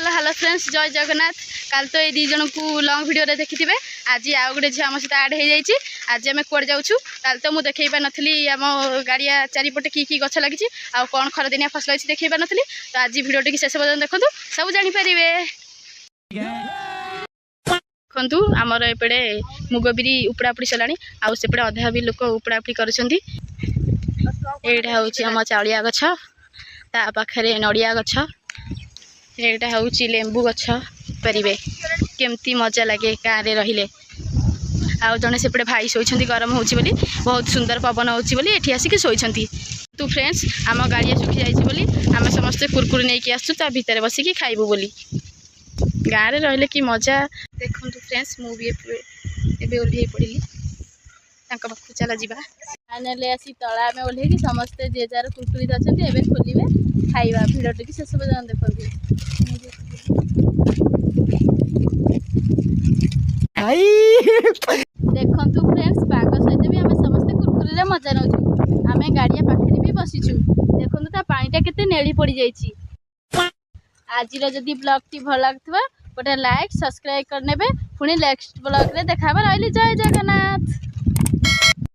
Hello friends जय जगन्नाथ। कल तो ये दीज को लंग वीडियो देखिथे। आज आउ गोटे झील आम सहित आड हो जाए। आज आम कौड़ जाऊँ कल तो मुझे देखी पार नी आम गाड़िया चारिपटे कि गछ लगी आ कौन खरदिनिया फसल अच्छी देखी पार नी। तो आज वीडियो टी शेष पर्यटन देखो सब जापर। देखु आमर एपटे मुग बिरी उपड़ापुड़ी सरला आउपटे अधा भी लोक उपड़ापुड़ी कर। यहाँ हूँ आम चाउलिया गछ ता पाखे नड़िया गछ एटा हूँ लेंबू गछ पारे केमती मजा लगे गाँव में रहिले। आउ जड़े सेपटे भाई शोती गरम हो बहुत सुंदर पवन होती आसिक शोती। तू फ्रेंड्स आम गाड़िया सुखी जाइए आम समस्ते कुरकुरी नहीं आसू ता भितर बसिकी खाइबू बोली। गाँव में रहिले कि मजा देखु फ्रेंड्स मुझे ओह्ल पड़ी पाखु चल जा फाइनाली आसी तला आम ओह्ल समस्ते जे जार कुरकुरी अच्छे खोलिए खाइबा। भिड़ टी शेष पर्यटन देखते देखु फ्रेंड्स पाग सहित भी आम समस्ते कुरकुरी मजा नौ आम गाड़िया पाखे भी बसीचु। देखो ता पानीटा केते नेली पड़ जाइए। आज जदि ब्लॉग टी भल लगा गोटे लाइक सब्सक्राइब करने पुणी नेक्स्ट ब्लॉग रे देखा। रही जय जगन्नाथ।